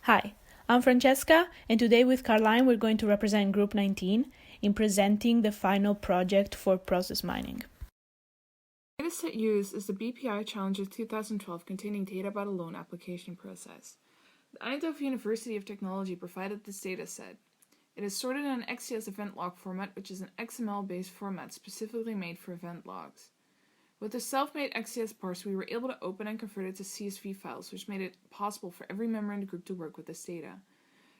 Hi, I'm Francesca, and today with Caroline we're going to represent Group 19 in presenting the final project for process mining. The dataset used is the BPI Challenger 2012 containing data about a loan application process. The Eindhoven University of Technology provided this dataset. It is sorted in an XCS event log format, which is an XML-based format specifically made for event logs. With the self-made XCS parser, we were able to open and convert it to CSV files, which made it possible for every member in the group to work with this data.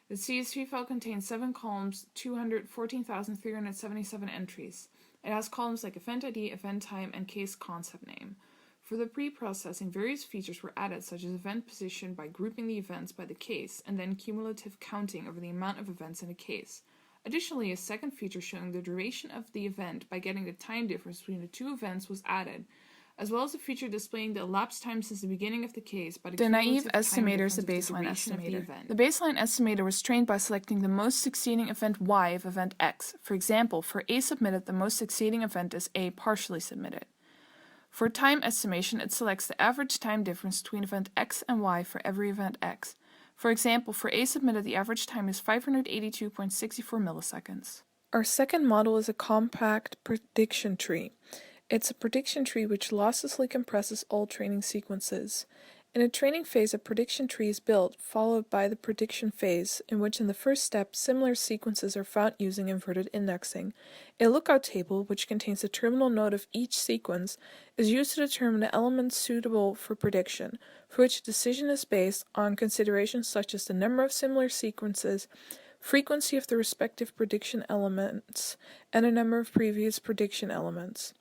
The CSV file contains 7 columns, 214,377 entries. It has columns like event ID, event time, and case concept name. For the pre-processing, various features were added, such as event position by grouping the events by the case, and then cumulative counting over the amount of events in a case. Additionally, a second feature showing the duration of the event by getting the time difference between the two events was added, as well as a feature displaying the elapsed time since the beginning of the case by the naive estimator is the baseline estimator. The baseline estimator was trained by selecting the most succeeding event Y of event X. For example, for A submitted, the most succeeding event is A partially submitted. For time estimation, it selects the average time difference between event X and Y for every event X. For example, for A submitted, the average time is 582.64 milliseconds. Our second model is a compact prediction tree. It's a prediction tree which losslessly compresses all training sequences. In a training phase, a prediction tree is built, followed by the prediction phase, in which in the first step, similar sequences are found using inverted indexing. A lookout table, which contains the terminal node of each sequence, is used to determine the elements suitable for prediction, for which a decision is based on considerations such as the number of similar sequences, frequency of the respective prediction elements, and a number of previous prediction elements.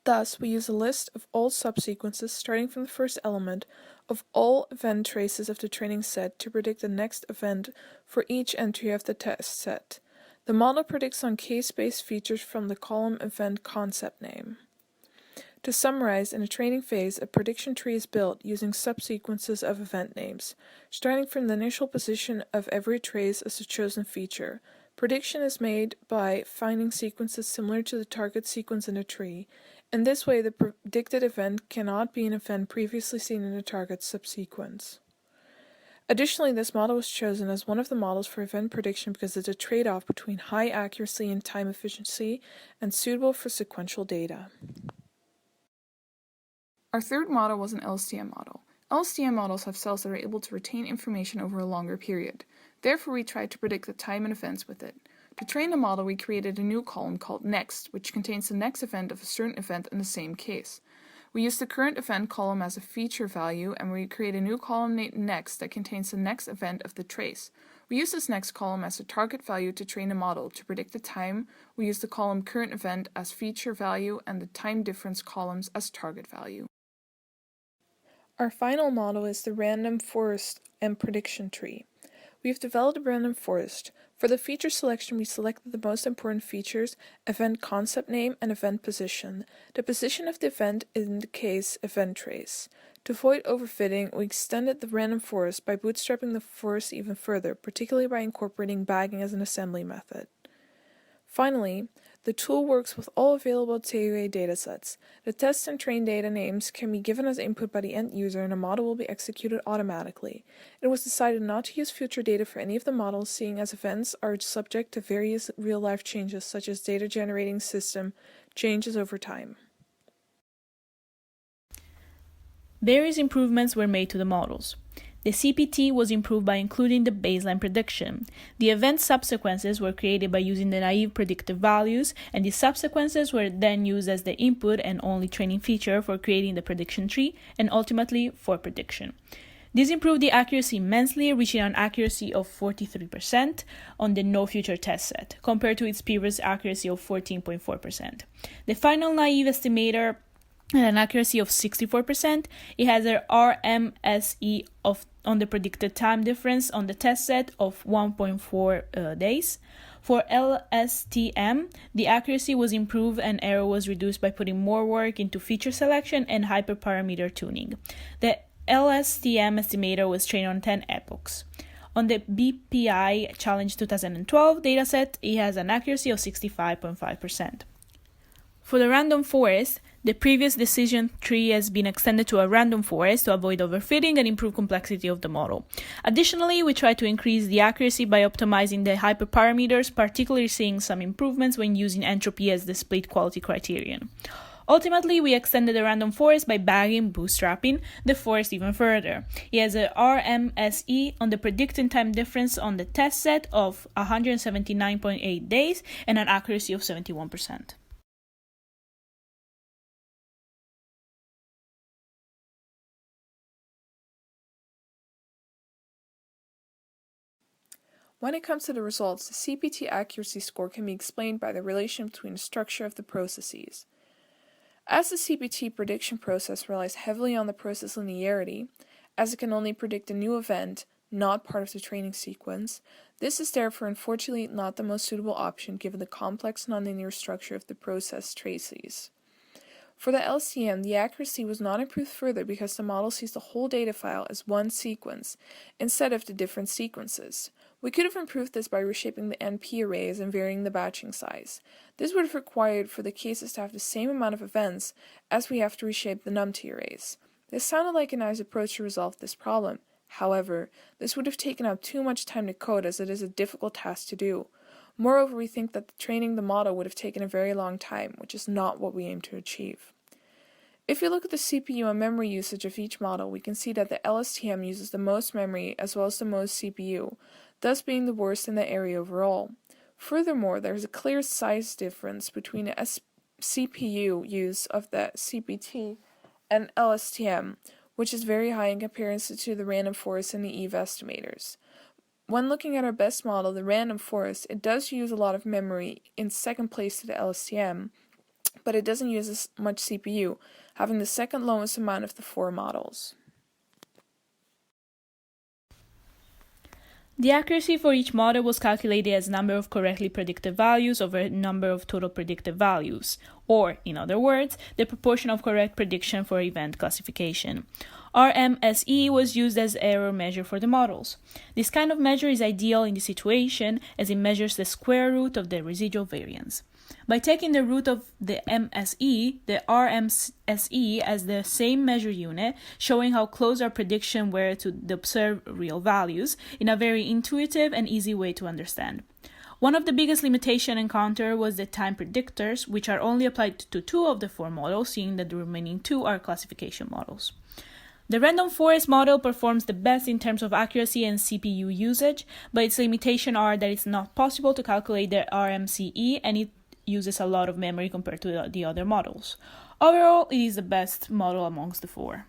Thus, we use a list of all subsequences starting from the first element of all event traces of the training set to predict the next event for each entry of the test set. The model predicts on case-based features from the column event concept name. To summarize, in a training phase, a prediction tree is built using subsequences of event names, starting from the initial position of every trace as a chosen feature. Prediction is made by finding sequences similar to the target sequence in a tree. In this way, the predicted event cannot be an event previously seen in a target subsequence. Additionally, this model was chosen as one of the models for event prediction because it's a trade-off between high accuracy and time efficiency and suitable for sequential data. Our third model was an LSTM model. LSTM models have cells that are able to retain information over a longer period. Therefore, we tried to predict the time and events with it. To train the model, we created a new column called Next, which contains the next event of a certain event in the same case. We use the current event column as a feature value, and we create a new column named Next that contains the next event of the trace. We use this next column as a target value to train the model. To predict the time, we use the column current event as feature value and the time difference columns as target value. Our final model is the random forest and prediction tree. We've developed a random forest. For the feature selection, we selected the most important features, event concept name, and event position. The position of the event in the case event trace. To avoid overfitting, we extended the random forest by bootstrapping the forest even further, particularly by incorporating bagging as an assembly method. Finally, the tool works with all available TUA datasets. The test and train data names can be given as input by the end user and a model will be executed automatically. It was decided not to use future data for any of the models, seeing as events are subject to various real-life changes such as data generating system changes over time. Various improvements were made to the models. The CPT was improved by including the baseline prediction. The event subsequences were created by using the naive predictive values, and the subsequences were then used as the input and only training feature for creating the prediction tree and ultimately for prediction. This improved the accuracy immensely, reaching an accuracy of 43% on the no future test set, compared to its previous accuracy of 14.4%. The final naive estimator had an accuracy of 64%. It has an RMSE on the predicted time difference on the test set of 1.4 days. For LSTM, the accuracy was improved and error was reduced by putting more work into feature selection and hyperparameter tuning. The LSTM estimator was trained on 10 epochs. On the BPI Challenge 2012 dataset, it has an accuracy of 65.5%. For the random forest, The previous decision tree has been extended to a random forest to avoid overfitting and improve complexity of the model. Additionally, we try to increase the accuracy by optimizing the hyperparameters, particularly seeing some improvements when using entropy as the split quality criterion. Ultimately, we extended the random forest by bagging, bootstrapping the forest even further. It has a RMSE on the predicted time difference on the test set of 179.8 days and an accuracy of 71%. When it comes to the results, the CPT accuracy score can be explained by the relation between the structure of the processes. As the CPT prediction process relies heavily on the process linearity, as it can only predict a new event, not part of the training sequence, this is therefore unfortunately not the most suitable option given the complex nonlinear structure of the process traces. For the LSTM, the accuracy was not improved further because the model sees the whole data file as one sequence instead of the different sequences. We could have improved this by reshaping the NP arrays and varying the batching size. This would have required for the cases to have the same amount of events as we have to reshape the numpty arrays. This sounded like a nice approach to resolve this problem. However, this would have taken up too much time to code as it is a difficult task to do. Moreover, we think that training the model would have taken a very long time, which is not what we aim to achieve. If we look at the CPU and memory usage of each model, we can see that the LSTM uses the most memory as well as the most CPU, thus being the worst in the area overall. Furthermore, there is a clear size difference between the CPU use of the CPT and LSTM, which is very high in comparison to the random forest and the EVE estimators. When looking at our best model, the random forest, it does use a lot of memory in second place to the LSTM, but it doesn't use as much CPU, having the second lowest amount of the four models. The accuracy for each model was calculated as number of correctly predicted values over number of total predicted values, or, in other words, the proportion of correct prediction for event classification. RMSE was used as error measure for the models. This kind of measure is ideal in this situation as it measures the square root of the residual variance. By taking the root of the MSE, the RMSE as the same measure unit, showing how close our prediction were to the observed real values in a very intuitive and easy way to understand. One of the biggest limitations encountered was the time predictors, which are only applied to 2 of the 4 models, seeing that the remaining 2 are classification models. The random forest model performs the best in terms of accuracy and CPU usage, but its limitations are that it's not possible to calculate the RMCE and it uses a lot of memory compared to the other models. Overall, it is the best model amongst the 4.